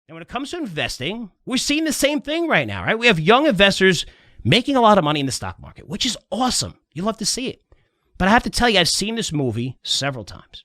And when it comes to investing, we're seeing the same thing right now, right? We have young investors making a lot of money in the stock market, which is awesome. You love to see it. But I have to tell you, I've seen this movie several times.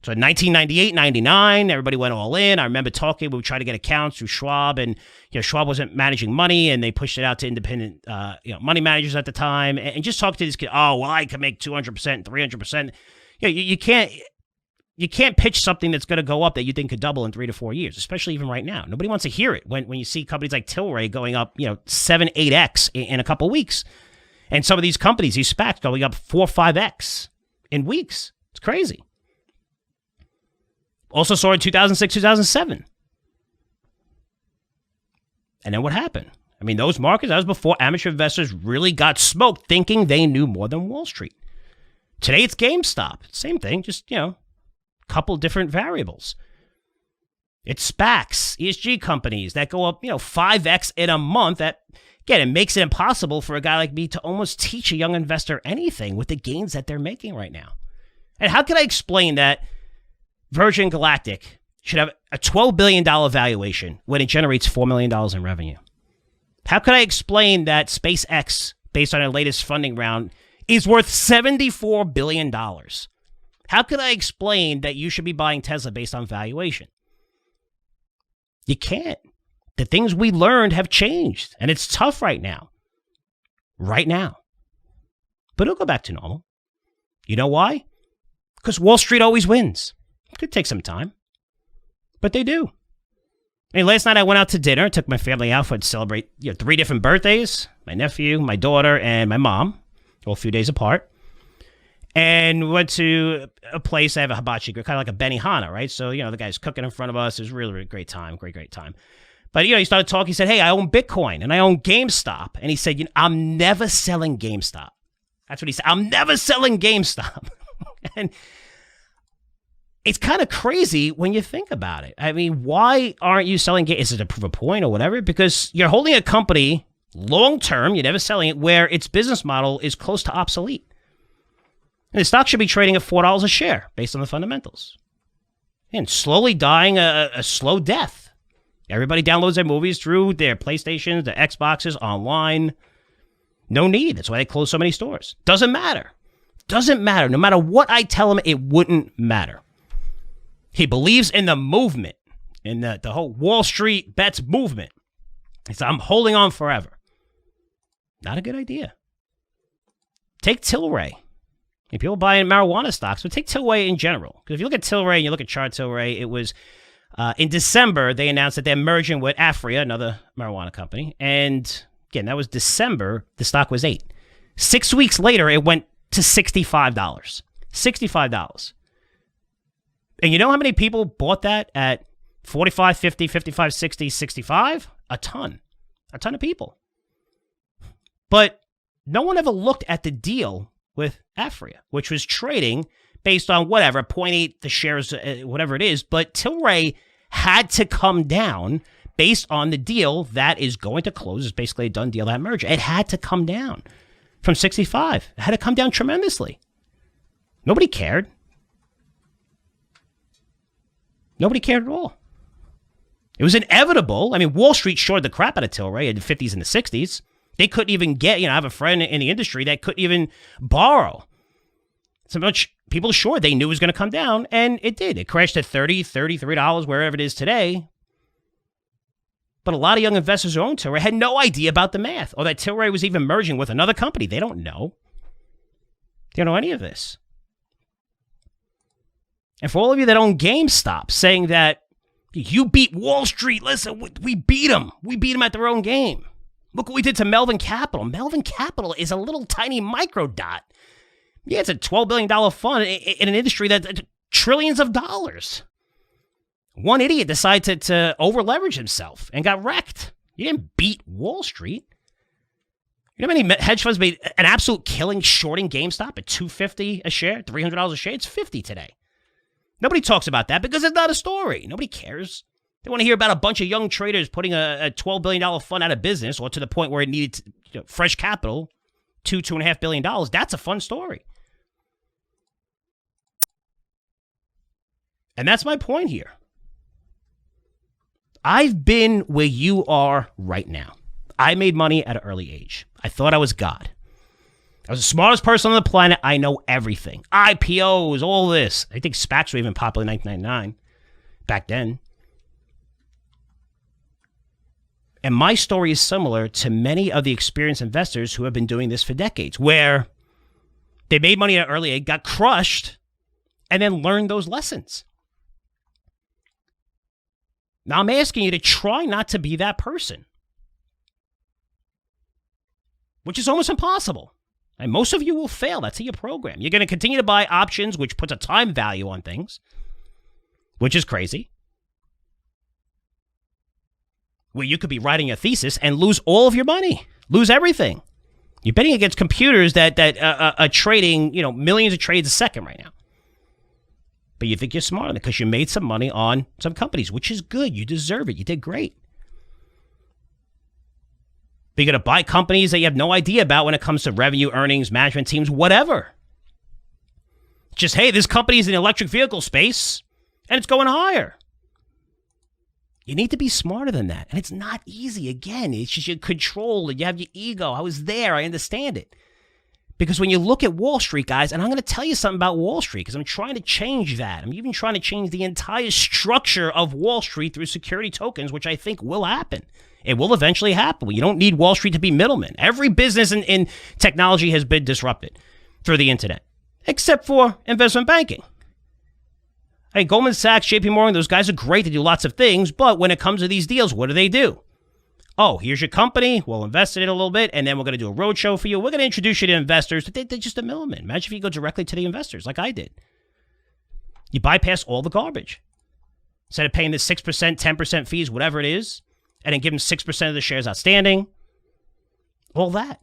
So in 1998, 99, everybody went all in. I remember talking, we would try to get accounts through Schwab, and Schwab wasn't managing money, and they pushed it out to independent money managers at the time, and just talk to this kid, oh, well, I can make 200%, 300%. You can't pitch something that's going to go up that you think could double in 3 to 4 years, especially even right now. Nobody wants to hear it when you see companies like Tilray going up 7, 8x in a couple of weeks. And some of these companies, these SPACs, going up 4, 5x in weeks. It's crazy. Also saw in 2006, 2007. And then what happened? I mean, those markets, that was before amateur investors really got smoked thinking they knew more than Wall Street. Today, it's GameStop. Same thing, just, couple different variables. It's SPACs, ESG companies that go up, 5x in a month. That, again, it makes it impossible for a guy like me to almost teach a young investor anything with the gains that they're making right now. And how can I explain that Virgin Galactic should have a $12 billion valuation when it generates $4 million in revenue? How could I explain that SpaceX, based on their latest funding round, is worth $74 billion? How could I explain that you should be buying Tesla based on valuation? You can't. The things we learned have changed, and it's tough right now. Right now. But it'll go back to normal. You know why? Because Wall Street always wins. It could take some time, but they do. I mean, last night I went out to dinner, took my family out to celebrate 3 different birthdays, my nephew, my daughter, and my mom, all a few days apart. And went to a place, I have a hibachi grill, kind of like a Benihana, right? So, the guy's cooking in front of us. It was really, really great time, great time. But, he started talking. He said, hey, I own Bitcoin and I own GameStop. And he said, I'm never selling GameStop. That's what he said. I'm never selling GameStop. And it's kind of crazy when you think about it. I mean, why aren't you selling GameStop? Is it to prove a point or whatever? Because you're holding a company long-term, you're never selling it, where its business model is close to obsolete. And the stock should be trading at $4 a share based on the fundamentals. And slowly dying a slow death. Everybody downloads their movies through their PlayStations, their Xboxes, online. No need. That's why they close so many stores. Doesn't matter. Doesn't matter. No matter what I tell him, it wouldn't matter. He believes in the movement, in the whole Wall Street bets movement. He said, I'm holding on forever. Not a good idea. Take Tilray. People buying marijuana stocks, but take Tilray in general. Because if you look at Tilray and you look at chart Tilray, it was in December, they announced that they're merging with Afria, another marijuana company. And again, that was December. The stock was $8. 6 weeks later, it went to $65. $65. And you know how many people bought that at 45, 50, 55, 60, 65? A ton. A ton of people. But no one ever looked at the deal with Afria, which was trading based on whatever, 0.8 the shares, whatever it is. But Tilray had to come down based on the deal that is going to close. It's basically a done deal, that merger. It had to come down from 65. It had to come down tremendously. Nobody cared. Nobody cared at all. It was inevitable. I mean, Wall Street shorted the crap out of Tilray in the 50s and the 60s. They couldn't even get, I have a friend in the industry that couldn't even borrow. So much people short, they knew it was going to come down, and it did. It crashed at $30, $33, wherever it is today. But a lot of young investors who own Tilray had no idea about the math, or that Tilray was even merging with another company. They don't know. They don't know any of this. And for all of you that own GameStop, saying that you beat Wall Street, listen, we beat them. We beat them at their own game. Look what we did to Melvin Capital. Melvin Capital is a little tiny micro dot. Yeah, it's a $12 billion fund in an industry that's trillions of dollars. One idiot decided to over-leverage himself and got wrecked. You didn't beat Wall Street. You know how many hedge funds made an absolute killing shorting GameStop at $250 a share, $300 a share? It's $50 today. Nobody talks about that because it's not a story. Nobody cares. They want to hear about a bunch of young traders putting a $12 billion fund out of business, or to the point where it needed fresh capital, $2.5 billion. That's a fun story. And that's my point here. I've been where you are right now. I made money at an early age. I thought I was God. I was the smartest person on the planet. I know everything. IPOs, all this. I think SPACs were even popular in 1999 back then. And my story is similar to many of the experienced investors who have been doing this for decades, where they made money at an early age, got crushed, and then learned those lessons. Now, I'm asking you to try not to be that person, which is almost impossible. And most of you will fail. That's in your program. You're going to continue to buy options, which puts a time value on things, which is crazy. Where you could be writing a thesis and lose all of your money, lose everything. You're betting against computers that are trading, millions of trades a second right now. But you think you're smarter because you made some money on some companies, which is good. You deserve it. You did great. But you're going to buy companies that you have no idea about when it comes to revenue, earnings, management teams, whatever. Just, hey, this company's in the electric vehicle space and it's going higher. You need to be smarter than that. And it's not easy. Again, it's just your control and you have your ego. I was there. I understand it. Because when you look at Wall Street, guys, and I'm going to tell you something about Wall Street because I'm trying to change that. I'm even trying to change the entire structure of Wall Street through security tokens, which I think will happen. It will eventually happen. You don't need Wall Street to be middlemen. Every business in technology has been disrupted through the internet, except for investment banking. Hey, Goldman Sachs, JP Morgan, those guys are great. They do lots of things. But when it comes to these deals, what do? Oh, here's your company. We'll invest in it a little bit, and then we're going to do a roadshow for you. We're going to introduce you to investors. They're just a middleman. Imagine if you go directly to the investors like I did. You bypass all the garbage. Instead of paying the 6%, 10% fees, whatever it is, and then give them 6% of the shares outstanding. All that.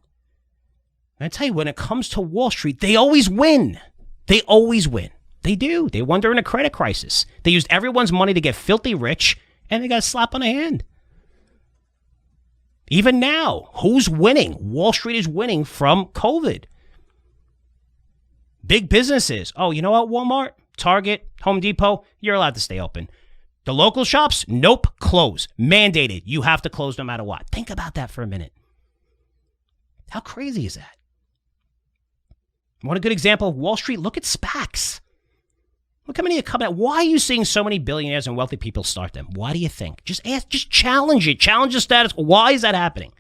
And I tell you, when it comes to Wall Street, they always win. They always win. They do. They won during a credit crisis. They used everyone's money to get filthy rich, and they got a slap on the hand. Even now, who's winning? Wall Street is winning from COVID. Big businesses. Oh, you know what? Walmart, Target, Home Depot, you're allowed to stay open. The local shops, nope, close. Mandated. You have to close no matter what. Think about that for a minute. How crazy is that? Want a good example of Wall Street? Look at SPACs. Look how many are coming out. Why are you seeing so many billionaires and wealthy people start them? Why do you think? Just ask, just challenge it. Challenge the status. Why is that happening?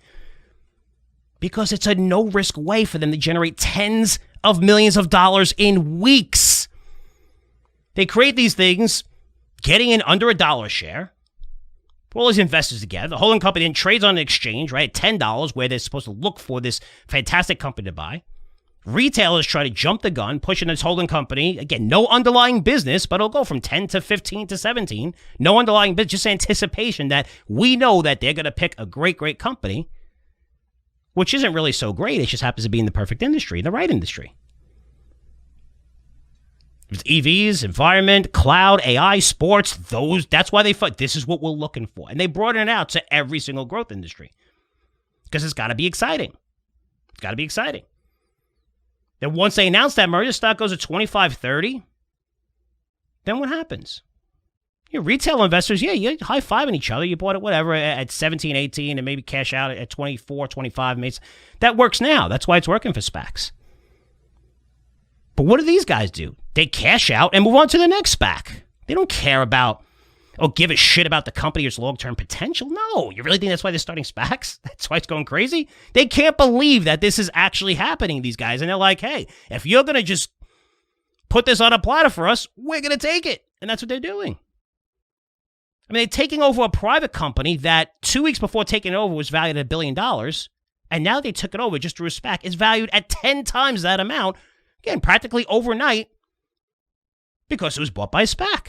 Because it's a no-risk way for them to generate tens of millions of dollars in weeks. They create these things, getting in under $1 a share. Put all these investors together. The holding company then trades on an exchange, right, at $10, where they're supposed to look for this fantastic company to buy. Retailers try to jump the gun, pushing this holding company. Again, no underlying business, but it'll go from 10 to 15 to 17. No underlying business, just anticipation that we know that they're going to pick a great, great company, which isn't really so great. It just happens to be in the perfect industry, the right industry. It's EVs, environment, cloud, AI, sports, that's why they fight. This is what we're looking for. And they broaden it out to every single growth industry because it's got to be exciting. It's got to be exciting. Then once they announce that merger, stock goes to 25, 30. Then what happens? Your retail investors, yeah, you're high-fiving each other. You bought it, whatever, at 17, 18, and maybe cash out at 24, 25. That works now. That's why it's working for SPACs. But what do these guys do? They cash out and move on to the next SPAC. They don't care about or give a shit about the company or its long-term potential. No, you really think that's why they're starting SPACs? That's why it's going crazy? They can't believe that this is actually happening, these guys. And they're like, hey, if you're going to just put this on a platter for us, we're going to take it. And that's what they're doing. I mean, they're taking over a private company that 2 weeks before taking it over was valued at $1 billion. And now they took it over just through a SPAC. It's valued at 10 times that amount. Again, practically overnight because it was bought by a SPAC.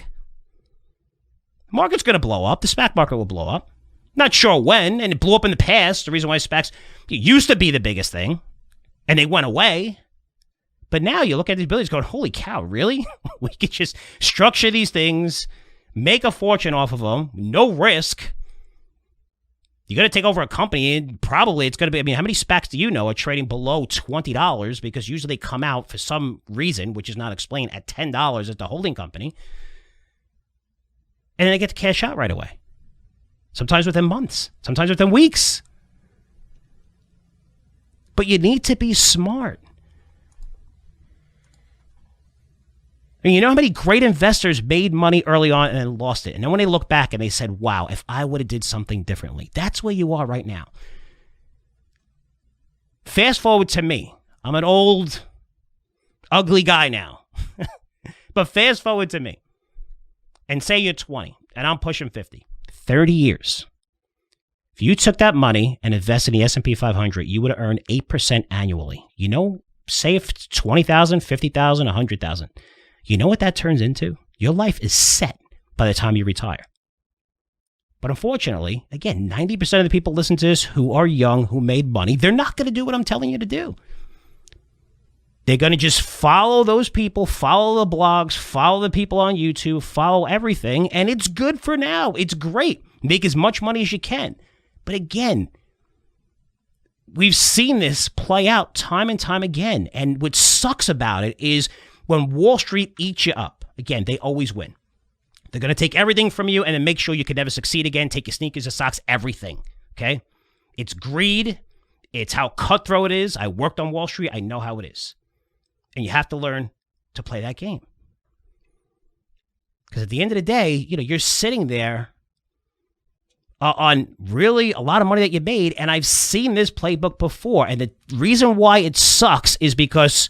The market's going to blow up. The SPAC market will blow up. Not sure when, and it blew up in the past. The reason why SPACs used to be the biggest thing, and they went away. But now you look at these billions going, holy cow, really? We could just structure these things, make a fortune off of them, no risk. You're going to take over a company, and probably it's going to be, I mean, how many SPACs do you know are trading below $20? Because usually they come out for some reason, which is not explained, at $10 at the holding company. And then they get to cash out right away. sometimes within months, sometimes within weeks. But you need to be smart. And you know how many great investors made money early on and then lost it? And then when they look back and they said, wow, if I would have did something differently. That's where you are right now. Fast forward to me. I'm an old, ugly guy now. But fast forward to me. And say you're 20 and I'm pushing 50. 30 years. If you took that money and invested in the S&P 500, you would have earned 8% annually. You know, say if it's 20,000, 50,000, 100,000. You know what that turns into? Your life is set by the time you retire. But unfortunately, again, 90% of the people listen to this who are young, who made money, they're not going to do what I'm telling you to do. They're going to just follow those people, follow the blogs, follow the people on YouTube, follow everything. And it's good for now. It's great. Make as much money as you can. But again, we've seen this play out time and time again. And what sucks about it is when Wall Street eats you up, again, they always win. They're going to take everything from you and then make sure you can never succeed again. Take your sneakers, your socks, everything. Okay? It's greed. It's how cutthroat it is. I worked on Wall Street. I know how it is. And you have to learn to play that game. Because at the end of the day, you know, you're sitting there on really a lot of money that you made. And I've seen this playbook before. And the reason why it sucks is because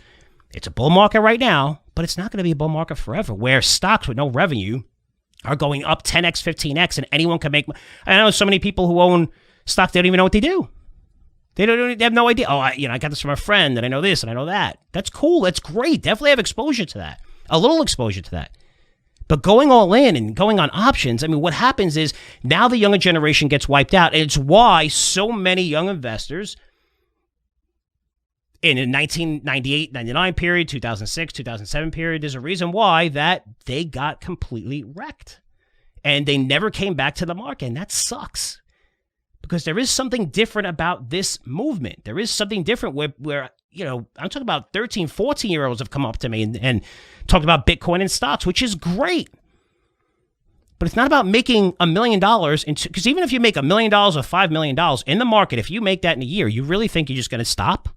it's a bull market right now, but it's not going to be a bull market forever, where stocks with no revenue are going up 10x, 15x, and anyone can make. I know so many people who own stock, they don't even know what they do. They have no idea. Oh, I got this from a friend, and I know this, and I know that. That's cool. That's great. Definitely have exposure to that. A little exposure to that. But going all in and going on options, I mean, what happens is now the younger generation gets wiped out, and it's why so many young investors in the 1998, 99 period, 2006, 2007 period, there's a reason why that they got completely wrecked. And they never came back to the market. And that sucks. Because there is something different about this movement. There is something different where you know, I'm talking about 13, 14-year-olds have come up to me and talked about Bitcoin and stocks, which is great. But it's not about making $1 million, because even if you make $1 million or $5 million in the market, if you make that in a year, you really think you're just going to stop?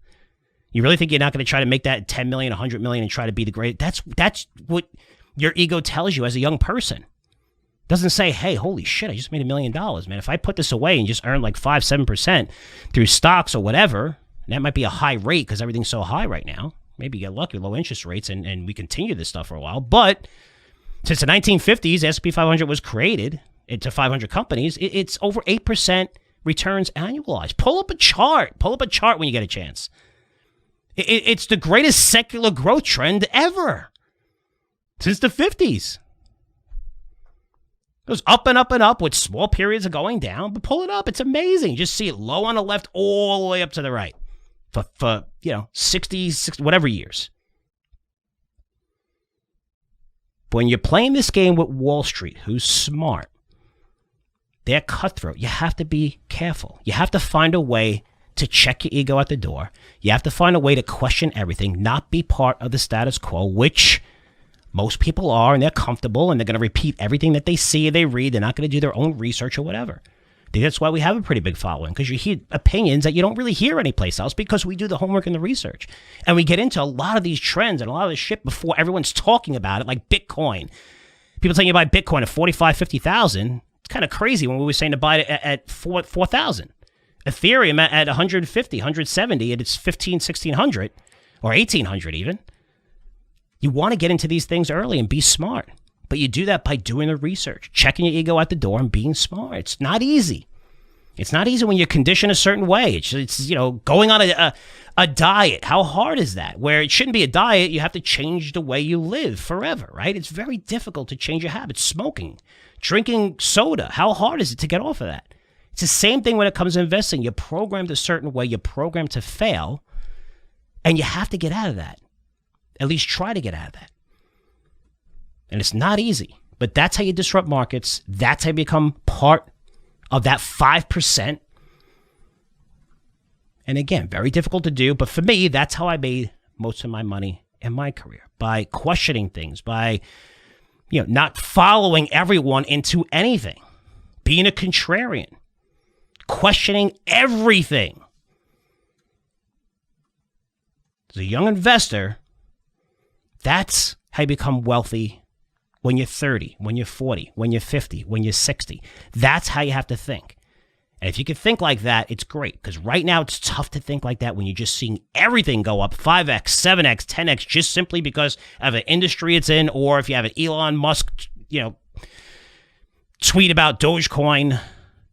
You really think you're not going to try to make that 10 million, 100 million and try to be the great? That's what your ego tells you as a young person. It doesn't say, hey, holy shit, I just made $1 million, man. If I put this away and just earn like 5, 7% through stocks or whatever, and that might be a high rate because everything's so high right now. Maybe you get lucky with low interest rates and we continue this stuff for a while. But since the 1950s, S&P 500 was created into 500 companies, it's over 8% returns annualized. Pull up a chart. Pull up a chart when you get a chance. It's the greatest secular growth trend ever since the 50s. It goes up and up and up with small periods of going down, but pull it up. It's amazing. Just see it low on the left all the way up to the right for 60, whatever years. But when you're playing this game with Wall Street, who's smart, they're cutthroat. You have to be careful. You have to find a way to check your ego at the door. You have to find a way to question everything, not be part of the status quo, which most people are, and they're comfortable, and they're going to repeat everything that they see or they read. They're not going to do their own research or whatever. I think that's why we have a pretty big following, because you hear opinions that you don't really hear anyplace else, because we do the homework and the research. And we get into a lot of these trends and a lot of this shit before everyone's talking about it, like Bitcoin. People telling you to buy Bitcoin at 45, 50,000. It's kind of crazy when we were saying to buy it at 4,000. Ethereum at 150, 170, and it's 1,600 or 1,800 even. You want to get into these things early and be smart. But you do that by doing the research, checking your ego at the door and being smart. It's not easy. It's not easy when you're conditioned a certain way. It's going on a diet. How hard is that? Where it shouldn't be a diet, you have to change the way you live forever, right? It's very difficult to change your habits. Smoking, drinking soda. How hard is it to get off of that? It's the same thing when it comes to investing. You're programmed a certain way. You're programmed to fail. And you have to get out of that. At least try to get out of that. And it's not easy. But that's how you disrupt markets. That's how you become part of that 5%. And again, very difficult to do. But for me, that's how I made most of my money in my career. By questioning things. By not following everyone into anything. being a contrarian, questioning everything. As a young investor, that's how you become wealthy when you're 30, when you're 40, when you're 50, when you're 60. That's how you have to think. And if you can think like that, it's great. Because right now, it's tough to think like that when you're just seeing everything go up 5x, 7x, 10x, just simply because of an industry it's in, or if you have an Elon Musk, tweet about Dogecoin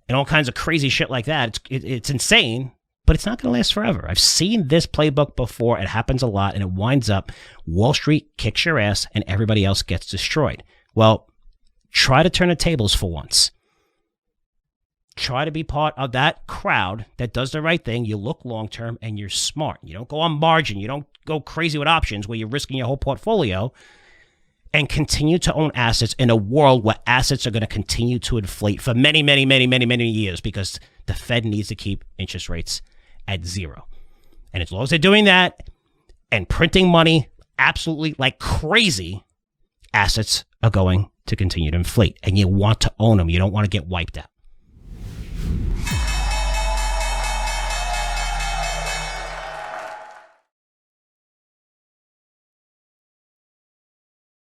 and all kinds of crazy shit like that. It's insane. But it's not going to last forever. I've seen this playbook before. It happens a lot, and it winds up Wall Street kicks your ass, and everybody else gets destroyed. Well, try to turn the tables for once. Try to be part of that crowd that does the right thing. You look long-term, and you're smart. You don't go on margin. You don't go crazy with options where you're risking your whole portfolio, and continue to own assets in a world where assets are going to continue to inflate for many, many, many, many, many years because the Fed needs to keep interest rates at zero. And as long as they're doing that and printing money absolutely like crazy, assets are going to continue to inflate. And you want to own them. You don't want to get wiped out.